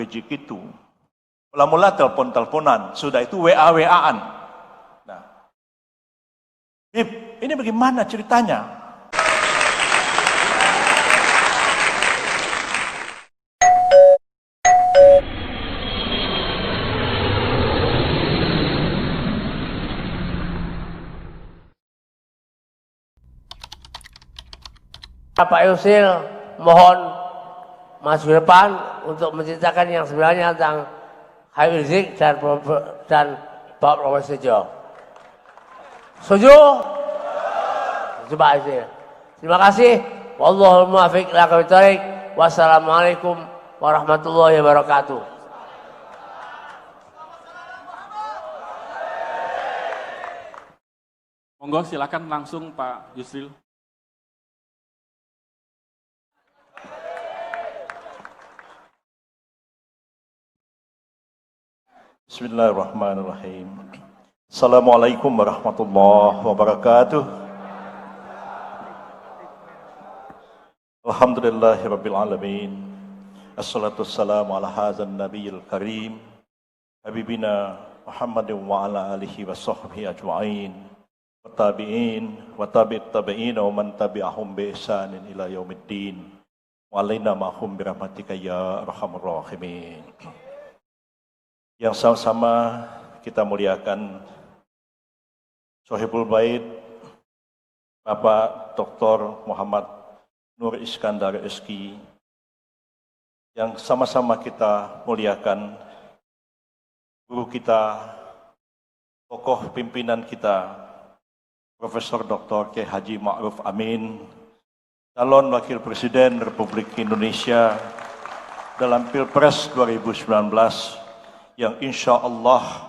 Gejik itu. Mula-mula telepon-teleponan, sudah itu WA-WA-an. Nah, Bib, ini bagaimana ceritanya? Pak Yusil mohon maju ke depan untuk menceritakan yang sebenarnya tentang Habib Rizik dan Pak Profesor Sejo. Setuju? Coba Yusil. Terima kasih. Wallahul muwaffiq ila aqwamit thoriq. Wassalamualaikum warahmatullahi wabarakatuh. Monggo silakan langsung Pak Yusril. Bismillahirrahmanirrahim. Assalamualaikum warahmatullahi wabarakatuh. Alhamdulillahirabbil alamin. Assalatu wassalamu ala hadzal nabiyil karim habibina Muhammadin wa ala alihi wa sahbihi ajma'in wa tabi'in wa tabi'it tabi'in wa man tabi'ahum bi ihsanin ila yaumiddin wa alaina ma'hum bi rahmatika ya arhamar rahimin. Yang sama-sama kita muliakan Sohibul Bait Bapak Dr. Muhammad Nur Iskandar SK, yang sama-sama kita muliakan guru kita, tokoh pimpinan kita, Profesor Dr. Kiai Haji Ma'ruf Amin, calon Wakil Presiden Republik Indonesia dalam Pilpres 2019, yang insya Allah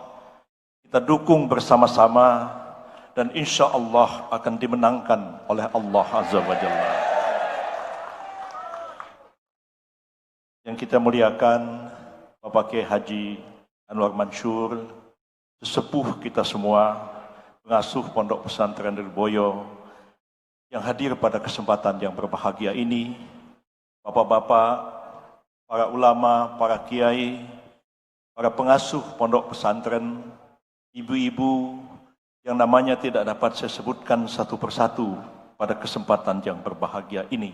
kita dukung bersama-sama dan insya Allah akan dimenangkan oleh Allah Azza wa Jalla. Yang kita muliakan Bapak Kiai Haji Anwar Mansur, sesepuh kita semua, pengasuh Pondok Pesantren Lirboyo, yang hadir pada kesempatan yang berbahagia ini, Bapak-bapak, para ulama, para kiai, para pengasuh pondok pesantren, ibu-ibu yang namanya tidak dapat saya sebutkan satu persatu pada kesempatan yang berbahagia ini.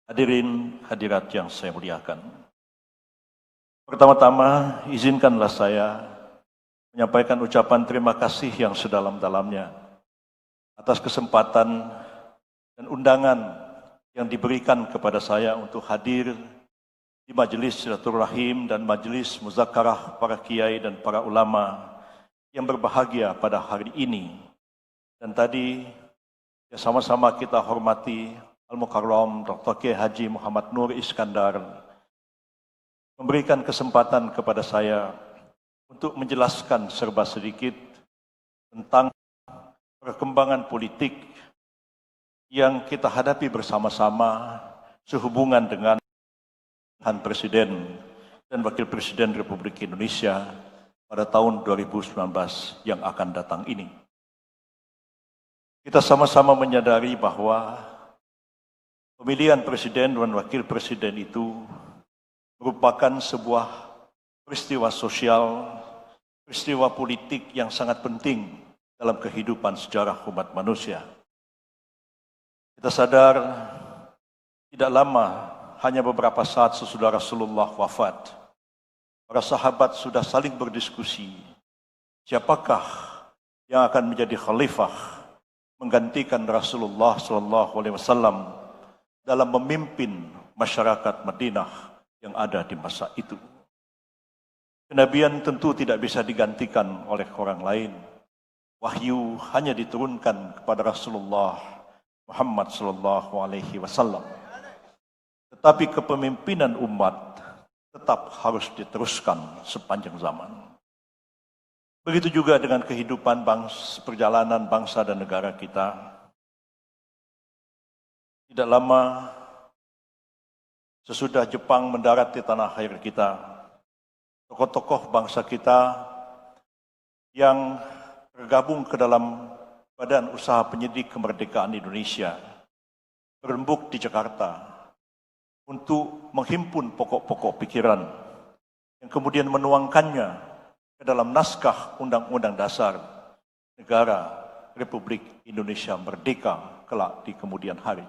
Hadirin hadirat yang saya muliakan. Pertama-tama izinkanlah saya menyampaikan ucapan terima kasih yang sedalam-dalamnya atas kesempatan dan undangan yang diberikan kepada saya untuk hadir di majelis silaturahim dan majelis muzakarah para kiai dan para ulama yang berbahagia pada hari ini. Dan tadi ya sama-sama kita hormati Al-Mukarram Dr. Kiai Haji Muhammad Nur Iskandar memberikan kesempatan kepada saya untuk menjelaskan serba sedikit tentang perkembangan politik yang kita hadapi bersama-sama sehubungan dengan Presiden dan Wakil Presiden Republik Indonesia pada tahun 2019 yang akan datang ini. Kita sama-sama menyadari bahwa pemilihan Presiden dan Wakil Presiden itu merupakan sebuah peristiwa sosial, peristiwa politik yang sangat penting dalam kehidupan sejarah umat manusia. Kita sadar tidak lama, hanya beberapa saat sesudah Rasulullah wafat, para sahabat sudah saling berdiskusi, siapakah yang akan menjadi khalifah menggantikan Rasulullah SAW dalam memimpin masyarakat Madinah yang ada di masa itu. Kenabian tentu tidak bisa digantikan oleh orang lain. Wahyu hanya diturunkan kepada Rasulullah Muhammad SAW. Tetapi kepemimpinan umat tetap harus diteruskan sepanjang zaman. Begitu juga dengan kehidupan perjalanan bangsa dan negara kita. Tidak lama sesudah Jepang mendarat di tanah air kita, tokoh-tokoh bangsa kita yang tergabung ke dalam Badan Usaha Penyidik Kemerdekaan Indonesia berembuk di Jakarta untuk menghimpun pokok-pokok pikiran yang kemudian menuangkannya ke dalam naskah Undang-Undang Dasar Negara Republik Indonesia Merdeka kelak di kemudian hari.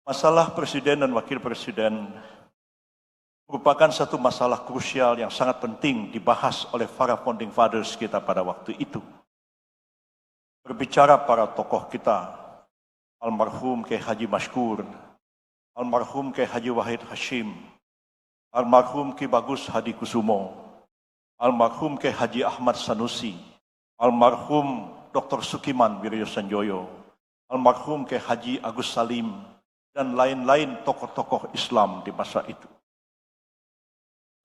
Masalah Presiden dan Wakil Presiden merupakan satu masalah krusial yang sangat penting dibahas oleh para founding fathers kita pada waktu itu. Berbicara para tokoh kita, almarhum Kiai Haji Mashkur, almarhum Kiai Haji Wahid Hashim, almarhum Ki Bagus Hadi Kusumo, almarhum Kiai Haji Ahmad Sanusi, almarhum Dr. Sukiman Wiryosanjoyo, almarhum Kiai Haji Agus Salim, dan lain-lain tokoh-tokoh Islam di masa itu.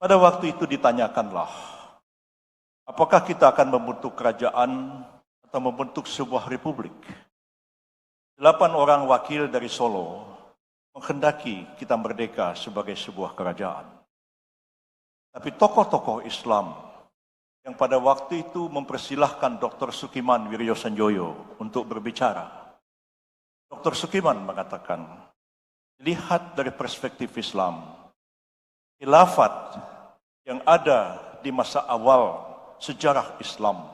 Pada waktu itu ditanyakanlah, apakah kita akan membentuk kerajaan atau membentuk sebuah republik? 8 orang wakil dari Solo menghendaki kita merdeka sebagai sebuah kerajaan. Tapi tokoh-tokoh Islam yang pada waktu itu mempersilahkan Dr. Sukiman Wiryosanjoyo untuk berbicara. Dr. Sukiman mengatakan, lihat dari perspektif Islam, khilafat yang ada di masa awal sejarah Islam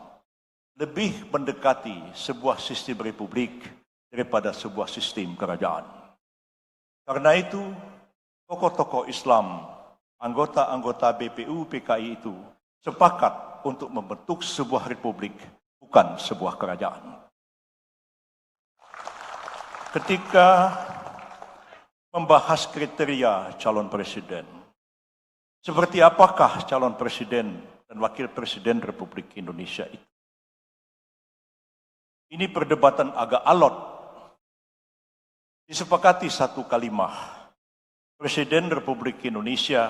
lebih mendekati sebuah sistem republik daripada sebuah sistem kerajaan. Karena itu, tokoh-tokoh Islam, anggota-anggota BPU PKI itu sepakat untuk membentuk sebuah republik, bukan sebuah kerajaan. Ketika membahas kriteria calon presiden, seperti apakah calon presiden dan wakil presiden Republik Indonesia itu? Ini perdebatan agak alot. Disepakati satu kalimah, Presiden Republik Indonesia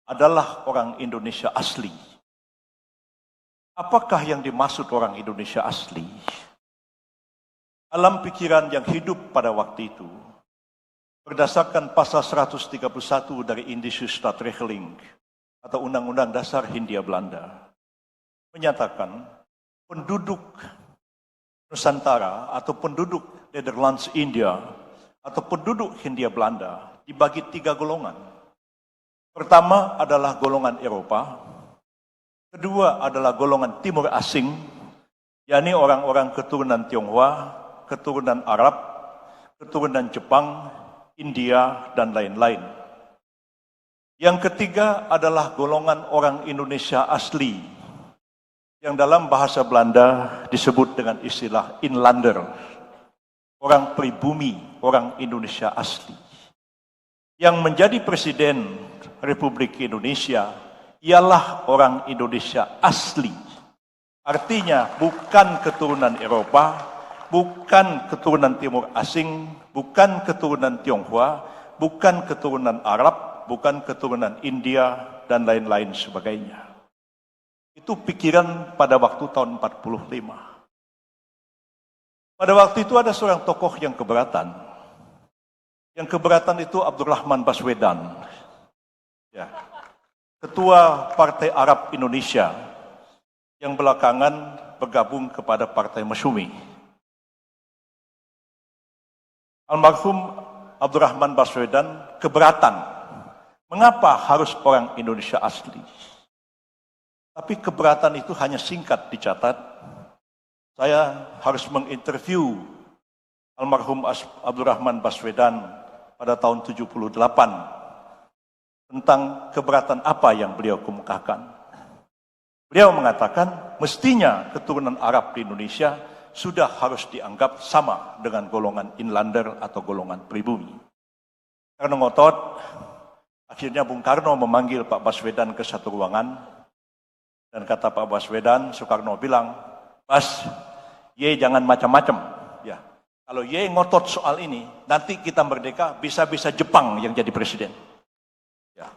adalah orang Indonesia asli. Apakah yang dimaksud orang Indonesia asli? Alam pikiran yang hidup pada waktu itu, berdasarkan pasal 131 dari Indische Staatregeling atau Undang-Undang Dasar Hindia Belanda, menyatakan penduduk Nusantara atau penduduk Nederlands India atau penduduk Hindia Belanda dibagi 3 golongan. Pertama adalah golongan Eropa, kedua adalah golongan Timur Asing, yakni orang-orang keturunan Tionghoa, keturunan Arab, keturunan Jepang, India, dan lain-lain. Yang ketiga adalah golongan orang Indonesia asli, yang dalam bahasa Belanda disebut dengan istilah inlander, orang pribumi, orang Indonesia asli. Yang menjadi Presiden Republik Indonesia ialah orang Indonesia asli. Artinya bukan keturunan Eropa, bukan keturunan Timur Asing, bukan keturunan Tionghoa, bukan keturunan Arab, bukan keturunan India, dan lain-lain sebagainya. Itu pikiran pada waktu tahun 45. Pada waktu itu ada seorang tokoh yang keberatan. Yang keberatan itu Abdurrahman Baswedan, ya, Ketua Partai Arab Indonesia, yang belakangan bergabung kepada Partai Masyumi. Almarhum Abdurrahman Baswedan keberatan. Mengapa harus orang Indonesia asli? Tapi keberatan itu hanya singkat dicatat. Saya harus menginterview almarhum Abdurrahman Baswedan pada tahun 78 tentang keberatan apa yang beliau kemukakan. Beliau mengatakan mestinya keturunan Arab di Indonesia sudah harus dianggap sama dengan golongan inlander atau golongan pribumi. Karena ngotot, akhirnya Bung Karno memanggil Pak Baswedan ke satu ruangan. Dan kata Pak Baswedan, Soekarno bilang, Bas, ye jangan macam-macam. Ya, kalau ye ngotot soal ini, nanti kita merdeka bisa-bisa Jepang yang jadi presiden. Ya,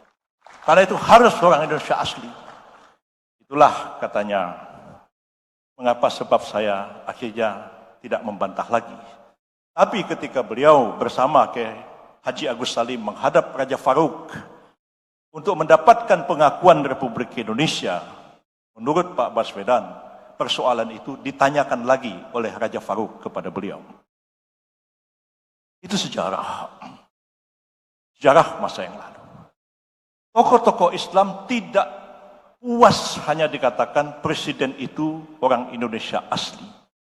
karena itu harus orang Indonesia asli. Itulah katanya, mengapa sebab saya akhirnya tidak membantah lagi. Tapi ketika beliau bersama ke Haji Agus Salim menghadap Raja Farouk untuk mendapatkan pengakuan Republik Indonesia, menurut Pak Baswedan, persoalan itu ditanyakan lagi oleh Raja Farouk kepada beliau. Itu sejarah. Sejarah masa yang lalu. tokoh-tokoh Islam tidak puas hanya dikatakan presiden itu orang Indonesia asli.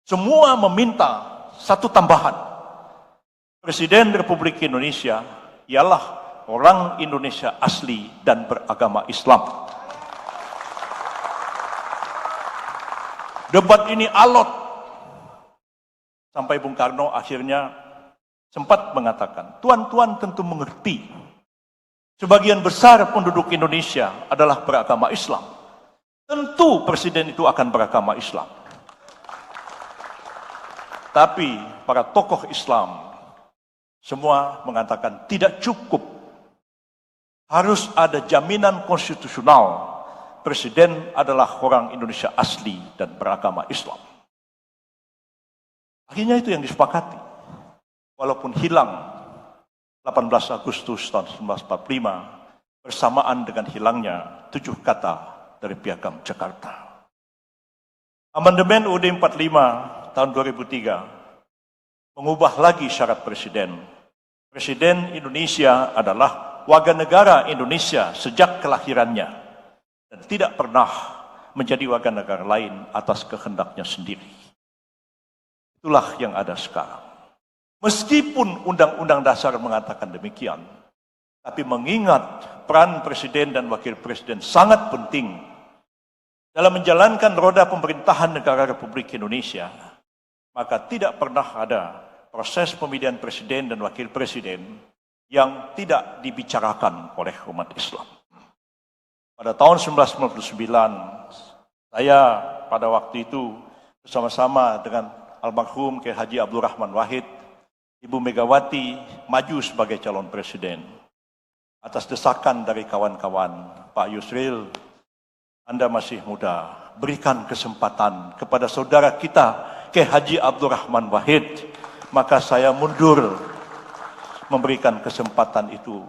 Semua meminta satu tambahan. Presiden Republik Indonesia ialah orang Indonesia asli dan beragama Islam. Debat ini alot. Sampai Bung Karno akhirnya sempat mengatakan, tuan-tuan tentu mengerti, sebagian besar penduduk Indonesia adalah beragama Islam. Tentu presiden itu akan beragama Islam. Tapi para tokoh Islam semua mengatakan tidak cukup. Harus ada jaminan konstitusional. Presiden adalah orang Indonesia asli dan beragama Islam. Akhirnya itu yang disepakati. Walaupun hilang 18 Agustus tahun 1945 bersamaan dengan hilangnya 7 kata dari Piagam Jakarta. Amandemen UUD 45 tahun 2003 mengubah lagi syarat presiden. Presiden Indonesia adalah warga negara Indonesia sejak kelahirannya dan tidak pernah menjadi warga negara lain atas kehendaknya sendiri. Itulah yang ada sekarang. Meskipun Undang-Undang Dasar mengatakan demikian, tapi mengingat peran presiden dan wakil presiden sangat penting dalam menjalankan roda pemerintahan negara Republik Indonesia, maka tidak pernah ada proses pemilihan presiden dan wakil presiden yang tidak dibicarakan oleh umat Islam. Pada tahun 1999, saya pada waktu itu bersama-sama dengan almarhum Kiai Haji Abdul Rahman Wahid, Ibu Megawati maju sebagai calon presiden. Atas desakan dari kawan-kawan, Pak Yusril, Anda masih muda, berikan kesempatan kepada saudara kita, Kiai Haji Abdul Rahman Wahid. Maka saya mundur memberikan kesempatan itu.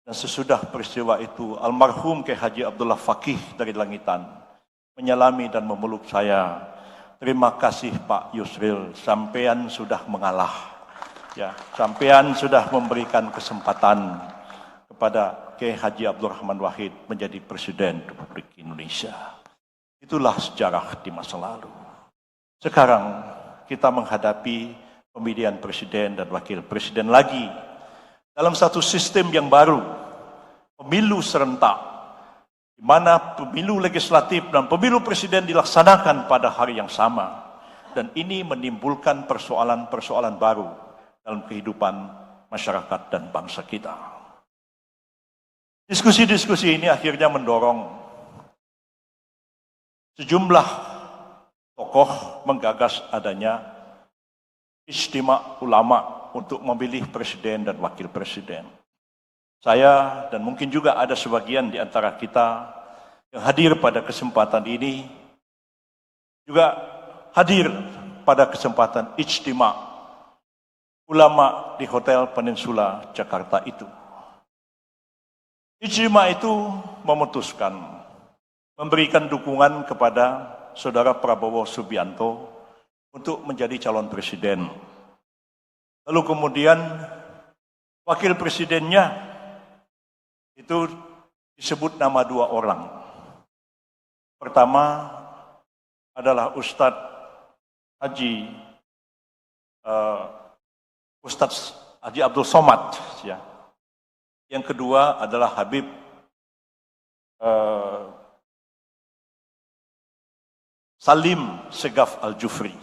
Dan sesudah peristiwa itu, almarhum Kiai Haji Abdullah Fakih dari Langitan menyalami dan memeluk saya. Terima kasih Pak Yusril, sampean sudah mengalah. Ya, sampean sudah memberikan kesempatan kepada Kiai Haji Abdul Rahman Wahid menjadi Presiden Republik Indonesia. Itulah sejarah di masa lalu. Sekarang kita menghadapi pemilihan presiden dan wakil presiden lagi dalam satu sistem yang baru, pemilu serentak, di mana pemilu legislatif dan pemilu presiden dilaksanakan pada hari yang sama. Dan ini menimbulkan persoalan-persoalan baru dalam kehidupan masyarakat dan bangsa kita. Diskusi-diskusi ini akhirnya mendorong sejumlah tokoh menggagas adanya ijtima ulama untuk memilih presiden dan wakil presiden. Saya dan mungkin juga ada sebagian di antara kita yang hadir pada kesempatan ini juga hadir pada kesempatan ijtima ulama di Hotel Peninsula Jakarta itu. Ijtima itu memutuskan memberikan dukungan kepada Saudara Prabowo Subianto untuk menjadi calon presiden. Lalu kemudian wakil presidennya itu disebut nama 2 orang. Pertama adalah Ustadz Haji Abdul Somad. Ya. Yang kedua adalah Habib Salim Segaf Al-Jufri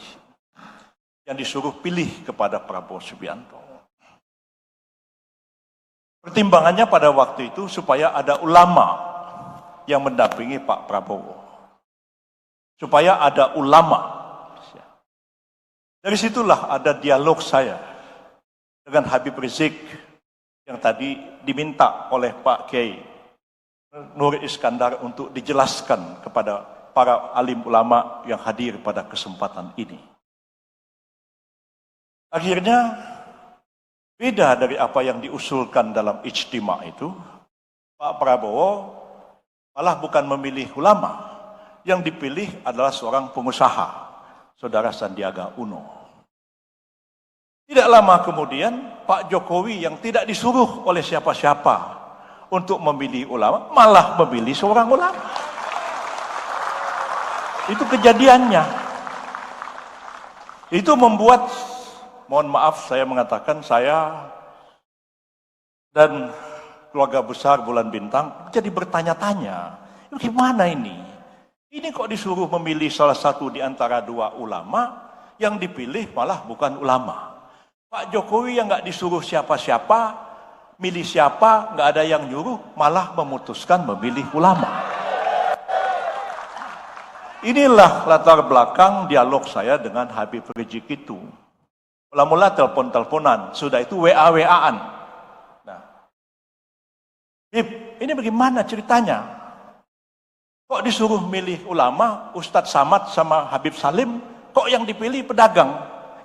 yang disuruh pilih kepada Prabowo Subianto. Pertimbangannya pada waktu itu supaya ada ulama yang mendampingi Pak Prabowo. Supaya ada ulama. Dari situlah ada dialog saya dengan Habib Rizik yang tadi diminta oleh Pak Kiai Nur Iskandar untuk dijelaskan kepada para alim ulama yang hadir pada kesempatan ini. Akhirnya beda dari apa yang diusulkan dalam ijtima itu. Pak Prabowo malah bukan memilih ulama, yang dipilih adalah seorang pengusaha, Saudara Sandiaga Uno. Tidak lama kemudian Pak Jokowi yang tidak disuruh oleh siapa-siapa untuk memilih ulama, malah memilih seorang ulama. Itu kejadiannya. Itu membuat, mohon maaf saya mengatakan, saya dan keluarga besar Bulan Bintang jadi bertanya-tanya, gimana ini? Ini kok disuruh memilih salah satu di antara dua ulama, yang dipilih malah bukan ulama. Pak Jokowi yang nggak disuruh siapa-siapa, milih siapa, nggak ada yang nyuruh, malah memutuskan memilih ulama. Inilah latar belakang dialog saya dengan Habib Rizik itu. Mula-mula telepon-teleponan, sudah itu WA-WA-an. Nah, Bib, ini bagaimana ceritanya? Kok disuruh milih ulama, Ustadz Samad sama Habib Salim, kok yang dipilih pedagang?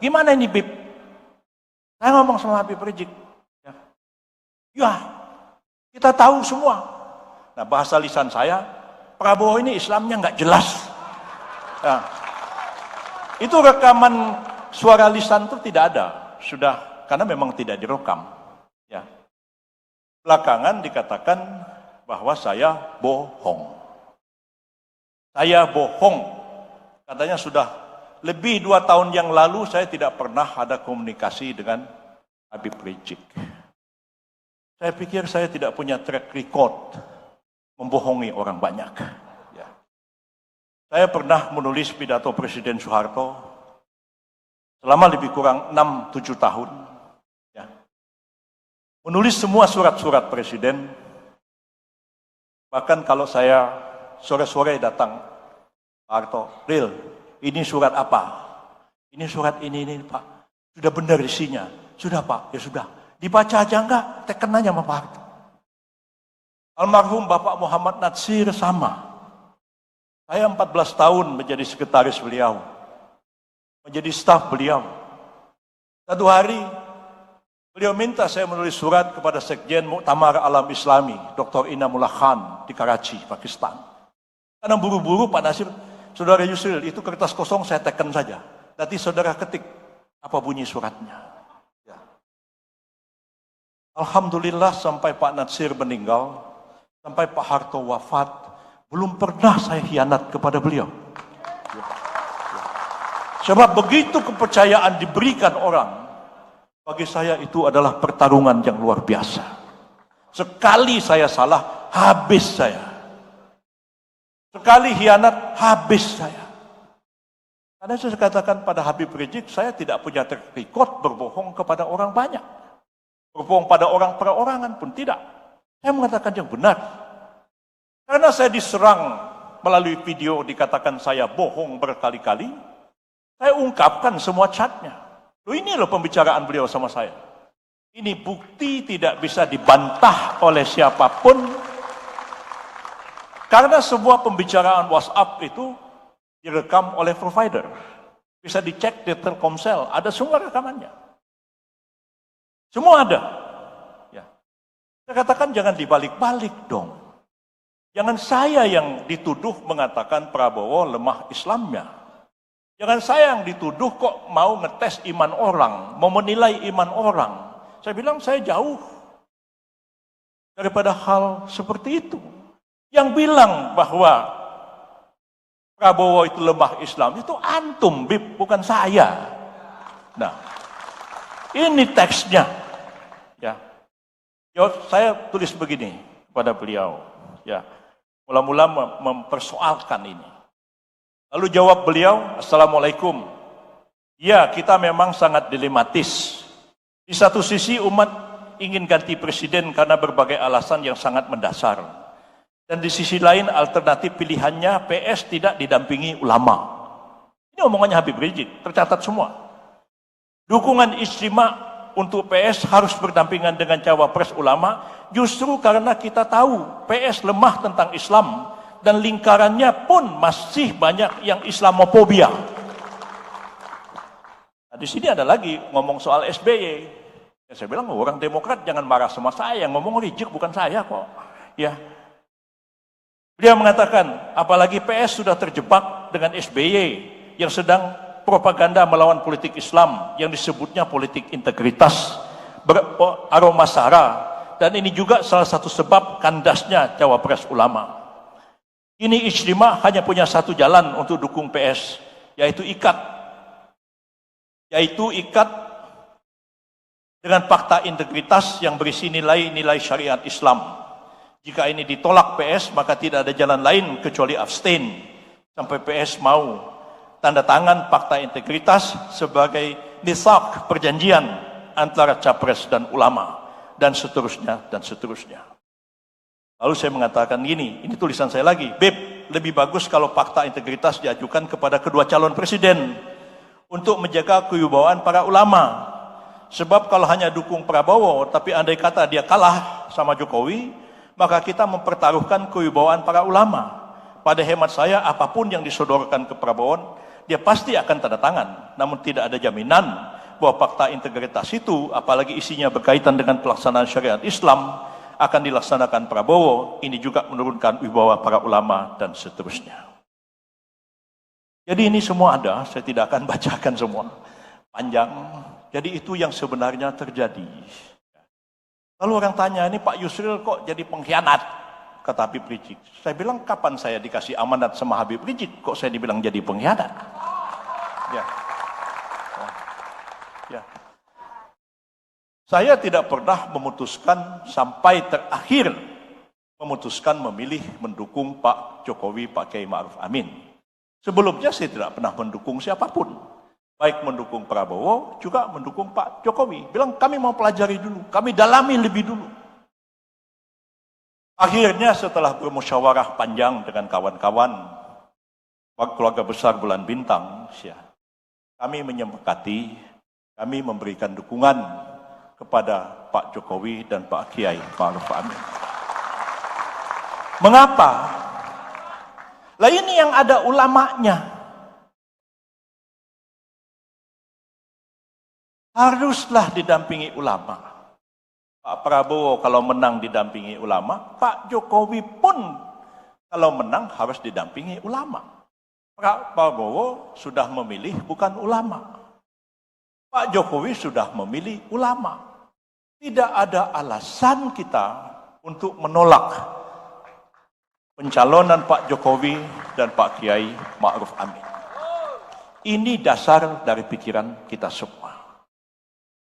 Gimana ini, Bib? Saya ngomong sama Habib Rizik. Ya, kita tahu semua. Nah, bahasa lisan saya, Prabowo ini Islamnya nggak jelas. Nah, itu rekaman suara lisan itu tidak ada, sudah, karena memang tidak direkam. Ya. Belakangan dikatakan bahwa saya bohong. Saya bohong. Katanya sudah lebih 2 tahun yang lalu saya tidak pernah ada komunikasi dengan Habib Rizik. Saya pikir saya tidak punya track record membohongi orang banyak. Ya. Saya pernah menulis pidato Presiden Soeharto selama lebih kurang 6-7 tahun. Ya. Menulis semua surat-surat Presiden. Bahkan kalau saya sore-sore datang, Pak Harto, Ril, ini surat apa? Ini surat ini Pak. Sudah benar isinya. Sudah Pak, ya sudah. Dibaca aja enggak, teken aja sama Pak Harto. Almarhum Bapak Muhammad Natsir sama. Saya 14 tahun menjadi sekretaris beliau. Menjadi staf beliau. Satu hari, beliau minta saya menulis surat kepada Sekjen Muktamar Alam Islami, Dr. Inamullah Khan di Karachi, Pakistan. Karena buru-buru Pak Nasir, Saudara Yusril, itu kertas kosong saya teken saja. Nanti saudara ketik apa bunyi suratnya. Ya. Alhamdulillah sampai Pak Nasir meninggal, sampai Pak Harto wafat, belum pernah saya khianat kepada beliau. Ya. Ya. Sebab begitu kepercayaan diberikan orang, bagi saya itu adalah pertarungan yang luar biasa. Sekali saya salah, habis saya. Sekali khianat, habis saya. Karena saya katakan pada Habib Rizik, saya tidak punya track record berbohong kepada orang banyak. Berbohong pada orang perorangan pun tidak. Saya mengatakan yang benar. Karena saya diserang melalui video dikatakan saya bohong berkali-kali, saya ungkapkan semua chatnya. Loh, ini loh pembicaraan beliau sama saya. Ini bukti tidak bisa dibantah oleh siapapun. Karena semua pembicaraan WhatsApp itu direkam oleh provider. Bisa dicek di Telkomsel, ada semua rekamannya. Semua ada. Ya. Saya katakan jangan dibalik-balik dong. Jangan saya yang dituduh mengatakan Prabowo lemah Islamnya. Jangan saya yang dituduh kok mau ngetes iman orang, mau menilai iman orang. Saya bilang saya jauh daripada hal seperti itu. Yang bilang bahwa Prabowo itu lemah Islam, itu antum, Bib, bukan saya. Nah, ini teksnya. Ya. Saya tulis begini kepada beliau. Ya. Mula-mula mempersoalkan ini. Lalu jawab beliau, Assalamualaikum. Ya, kita memang sangat dilematis. Di satu sisi umat ingin ganti presiden karena berbagai alasan yang sangat mendasar. Dan di sisi lain alternatif pilihannya PS tidak didampingi ulama. Ini omongannya Habib Rizik, tercatat semua. Dukungan istimewa untuk PS harus berdampingan dengan cawapres ulama, justru karena kita tahu PS lemah tentang Islam dan lingkarannya pun masih banyak yang Islamofobia. Nah, di sini ada lagi ngomong soal SBY. Ya, saya bilang orang Demokrat jangan marah sama saya, ngomong Rizik bukan saya kok. Ya. Dia mengatakan, apalagi PS sudah terjebak dengan SBY yang sedang propaganda melawan politik Islam yang disebutnya politik integritas, aroma sara. dan ini juga salah satu sebab kandasnya Cawapres ulama. Ini Ijtima hanya punya satu jalan untuk dukung PS, yaitu ikat dengan fakta integritas yang berisi nilai-nilai syariat Islam. Jika ini ditolak PS, maka tidak ada jalan lain kecuali abstain sampai PS mau tanda tangan fakta integritas sebagai nisak perjanjian antara capres dan ulama, dan seterusnya dan seterusnya. Lalu saya mengatakan gini, ini tulisan saya lagi, Beb, lebih bagus kalau fakta integritas diajukan kepada kedua calon presiden untuk menjaga kewibawaan para ulama. Sebab kalau hanya dukung Prabowo, tapi andai kata dia kalah sama Jokowi, maka kita mempertaruhkan kewibawaan para ulama. Pada hemat saya, apapun yang disodorkan ke Prabowo, dia pasti akan tanda tangan. Namun tidak ada jaminan bahwa fakta integritas itu, apalagi isinya berkaitan dengan pelaksanaan syariat Islam, akan dilaksanakan Prabowo. Ini juga menurunkan wibawa para ulama dan seterusnya. Jadi ini semua ada, saya tidak akan bacakan semua, panjang. Jadi itu yang sebenarnya terjadi. Lalu orang tanya, ini Pak Yusril kok jadi pengkhianat? Kata Habib Rizik. Saya bilang, kapan saya dikasih amanat sama Habib Rizik, kok saya dibilang jadi pengkhianat? Ya. Ya. Saya tidak pernah memutuskan sampai terakhir memutuskan memilih mendukung Pak Jokowi, Pak Kiai Ma'ruf Amin. Sebelumnya saya tidak pernah mendukung siapapun. Baik mendukung Prabowo, juga mendukung Pak Jokowi. Bilang kami mau pelajari dulu, kami dalami lebih dulu. Akhirnya setelah bermusyawarah panjang dengan kawan-kawan, keluarga besar Bulan Bintang, kami menyepakati, kami memberikan dukungan kepada Pak Jokowi dan Pak Kiai Ma'ruf Amin. Mengapa? Lah ini yang ada ulamanya. Haruslah didampingi ulama. Pak Prabowo kalau menang didampingi ulama, Pak Jokowi pun kalau menang harus didampingi ulama. Pak Prabowo sudah memilih bukan ulama. Pak Jokowi sudah memilih ulama. Tidak ada alasan kita untuk menolak pencalonan Pak Jokowi dan Pak Kiai Ma'ruf Amin. Ini dasar dari pikiran kita semua.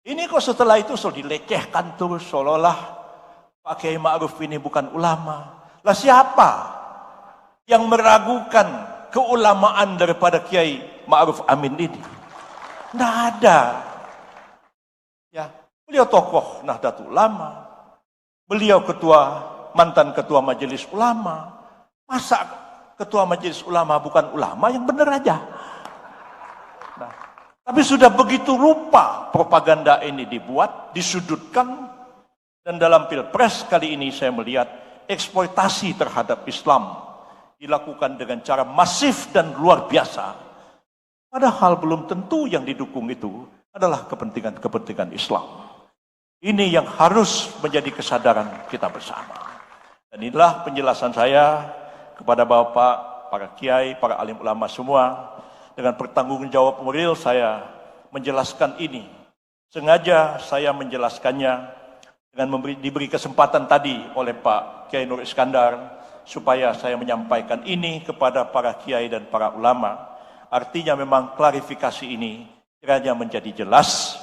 Ini kok setelah itu dilecehkan terus seolah-olah Pak Kiai Ma'ruf ini bukan ulama. Lah siapa yang meragukan keulamaan daripada Kiai Ma'ruf Amin ini? Tidak ada. Ya, beliau tokoh Nahdlatul Ulama. Beliau mantan ketua Majelis Ulama. Masa ketua Majelis Ulama bukan ulama? Yang benar aja. Nah, tapi sudah begitu rupa propaganda ini dibuat, disudutkan, dan dalam Pilpres kali ini saya melihat eksploitasi terhadap Islam dilakukan dengan cara masif dan luar biasa. Padahal belum tentu yang didukung itu adalah kepentingan-kepentingan Islam. Ini yang harus menjadi kesadaran kita bersama. Dan inilah penjelasan saya kepada Bapak, para kiai, para alim ulama semua. Dengan bertanggung jawab moral saya menjelaskan ini. Sengaja saya menjelaskannya dengan diberi kesempatan tadi oleh Pak Kiai Nur Iskandar supaya saya menyampaikan ini kepada para kiai dan para ulama. Artinya memang klarifikasi ini kiranya menjadi jelas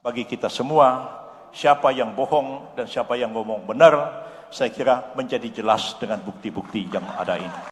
bagi kita semua, siapa yang bohong dan siapa yang ngomong benar, saya kira menjadi jelas dengan bukti-bukti yang ada ini.